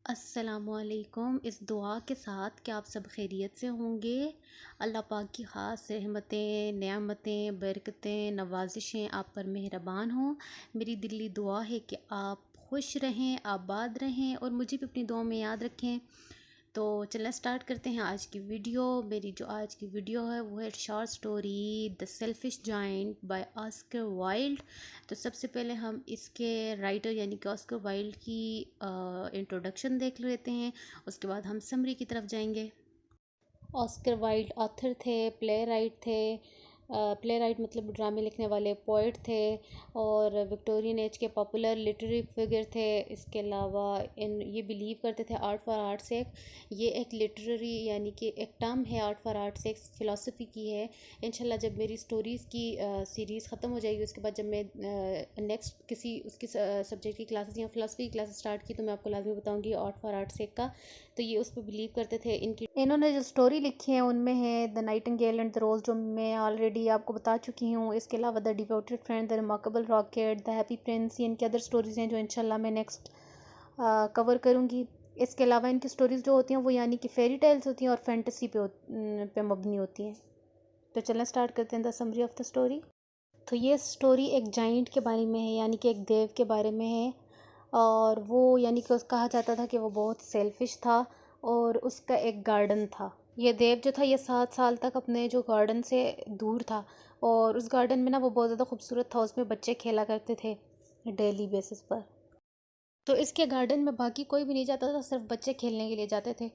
अस्सलामुअलैकुम। इस दुआ के साथ कि आप सब खैरियत से होंगे। अल्लाह पाक की ख़ास रहमतें, नेमतें, बरकतें, नवाजिशें आप पर मेहरबान हों। मेरी दिली दुआ है कि आप खुश रहें, आबाद रहें और मुझे भी अपनी दुआ में याद रखें। तो चलें स्टार्ट करते हैं आज की वीडियो। मेरी जो आज की वीडियो है वो है short story the selfish giant by Oscar Wilde. तो सबसे पहले हम इसके राइटर यानी कि ऑस्कर वाइल्ड की इंट्रोडक्शन देख लेते हैं, उसके बाद हम समरी की तरफ जाएंगे। ऑस्कर वाइल्ड ऑथर थे, प्ले राइट थे। प्ले राइट मतलब ड्रामे लिखने वाले, पोइट थे और विक्टोरियन एज के पॉपुलर लिटरेरी फिगर थे। इसके अलावा ये बिलीव करते थे आर्ट फॉर आर्ट सेक। ये एक लिटरेरी यानी कि एक टर्म है, art for art sake philosophy की है। इंशाल्लाह जब मेरी स्टोरीज़ की सीरीज़ ख़त्म हो जाएगी उसके बाद जब मैं नेक्स्ट किसी उसकी सब्जेक्ट की क्लासेस या फ़िलासफ़ी की क्लासेस स्टार्ट की तो मैं आपको लाजमी बताऊँगी आर्ट फॉर आर्ट सेक का। तो ये उस पर बिलीव करते थे। इन्होंने जो स्टोरी लिखी है उनमें है द नाइटिंगेल एंड द रोज, जो मैं ऑलरेडी आपको बता चुकी हूँ। इसके अलावा the devoted friend, the remarkable rocket, the happy Prince, ये इनकी अदर स्टोरीज़ हैं जो इंशाल्लाह मैं नेक्स्ट कवर करूँगी। इसके अलावा इनकी स्टोरीज़ जो होती हैं वो यानी कि फेरी टेल्स होती हैं और फैंटेसी पे मबनी होती हैं। तो चलें स्टार्ट करते हैं the summary of the story. तो ये स्टोरी एक जाइंट के बारे में है यानी कि एक देव के बारे में है। और वो यानी कि कहा जाता था कि वो बहुत सेल्फिश था और उसका एक गार्डन था। ये देव जो था ये 7 साल तक अपने जो गार्डन से दूर था और उस गार्डन में ना वो बहुत ज़्यादा खूबसूरत था, उसमें बच्चे खेला करते थे डेली बेसिस पर। तो इसके गार्डन में बाकी कोई भी नहीं जाता था, सिर्फ बच्चे खेलने के लिए जाते थे।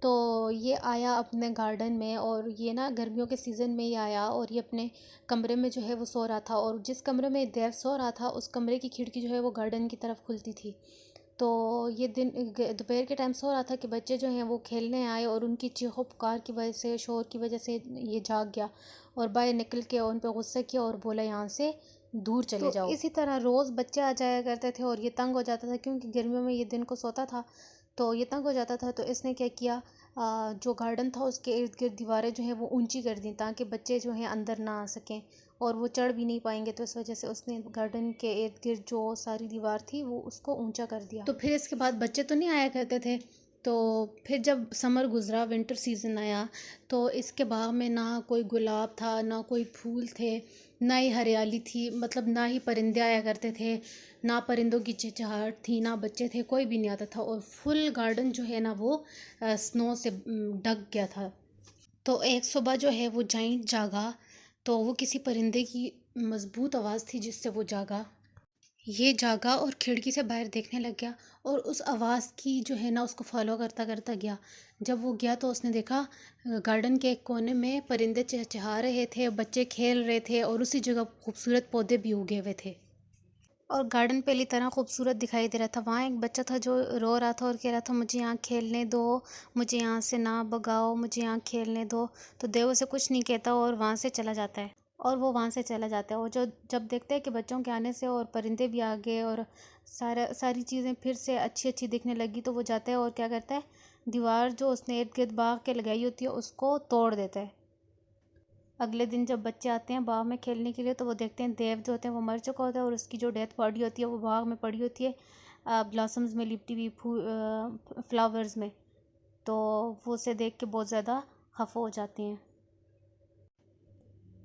तो ये आया अपने गार्डन में और ये ना गर्मियों के सीज़न में ही आया और ये अपने कमरे में जो है वो सो रहा था और जिस कमरे में देव सो रहा था उस कमरे की खिड़की जो है वो गार्डन की तरफ खुलती थी। तो ये दोपहर के टाइम सो रहा था कि बच्चे जो हैं वो खेलने आए और उनकी चीखों पुकार की वजह से, शोर की वजह से ये जाग गया और बाहर निकल के उन पर गुस्सा किया और बोला यहाँ से दूर चले जाओ। इसी तरह रोज़ बच्चे आ जाया करते थे और ये तंग हो जाता था क्योंकि गर्मियों में ये दिन को सोता था तो ये तंग हो जाता था। तो इसने क्या किया, जो गार्डन था उसके इर्द गिर्द दीवारें जो हैं वो ऊंची कर दी ताकि बच्चे जो हैं अंदर ना आ सकें और वो चढ़ भी नहीं पाएंगे। तो इस वजह से उसने गार्डन के इर्द गिर्द जो सारी दीवार थी वो उसको ऊंचा कर दिया। तो फिर इसके बाद बच्चे तो नहीं आया करते थे। तो फिर जब समर गुज़रा, विंटर सीज़न आया, तो इसके बाग में ना कोई गुलाब था, ना कोई फूल थे, ना ही हरियाली थी, मतलब ना ही परिंदे आया करते थे, ना परिंदों की चिहचहाट थी, ना बच्चे थे, कोई भी नहीं आता था और फुल गार्डन जो है ना वो स्नो से ढक गया था। तो एक सुबह जो है वो जाइंट जागा तो वो किसी परिंदे की मज़बूत आवाज़ थी जिससे वो जागा। ये जागा और खिड़की से बाहर देखने लग गया और उस आवाज़ की जो है ना उसको फॉलो करता करता गया। जब वो गया तो उसने देखा गार्डन के एक कोने में परिंदे चहचहा रहे थे, बच्चे खेल रहे थे और उसी जगह खूबसूरत पौधे भी उगे हुए थे और गार्डन पहली तरह खूबसूरत दिखाई दे रहा था। वहाँ एक बच्चा था जो रो रहा था और कह रहा था मुझे यहाँ खेलने दो, मुझे यहाँ से ना भगाओ, मुझे यहाँ खेलने दो। तो देव उसे कुछ नहीं कहता और वहाँ से चला जाता है और वो वहाँ से चला जाता है और जो जब देखते हैं कि बच्चों के आने से और परिंदे भी आ गए और सारी चीज़ें फिर से अच्छी अच्छी दिखने लगी तो वो जाता है और क्या करता है, दीवार जो उसने इर्द गिर्द बाग के लगाई होती है उसको तोड़ देता है। अगले दिन जब बच्चे आते हैं बाग में खेलने के लिए तो वो देखते हैं देव जो होते हैं वो मर चुका होता है और उसकी जो डेथ बॉडी होती है वो बाग में पड़ी होती है, ब्लॉसम्स में लिपटी हुई, फ्लावर्स में। तो वो उसे देख के बहुत ज़्यादा खफा हो जाती हैं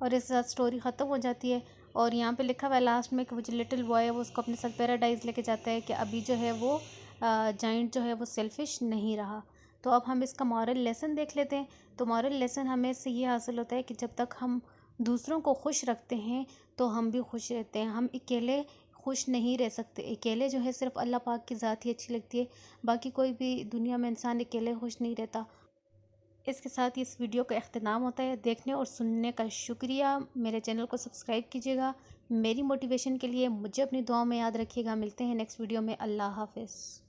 और इस साथ स्टोरी ख़त्म हो जाती है। और यहाँ पे लिखा हुआ है लास्ट में कि वो जो लिटिल बॉय है वो उसको अपने साथ पैराडाइज लेके जाता है कि अभी जो है वो जाइंट जो है वो सेल्फिश नहीं रहा। तो अब हम इसका मॉरल लेसन देख लेते हैं। तो मॉरल लेसन हमें इससे ये हासिल होता है कि जब तक हम दूसरों को खुश रखते हैं तो हम भी खुश रहते हैं। हम अकेले खुश नहीं रह सकते। अकेले जो है सिर्फ अल्लाह पाक की ज़ात ही अच्छी लगती है, बाकी कोई भी दुनिया में इंसान अकेले खुश नहीं रहता। इसके साथ ही इस वीडियो का अख्तिताम होता है। देखने और सुनने का शुक्रिया। मेरे चैनल को सब्सक्राइब कीजिएगा मेरी मोटिवेशन के लिए। मुझे अपनी दुआओं में याद रखिएगा। मिलते हैं नेक्स्ट वीडियो में। अल्लाह हाफ़िज़।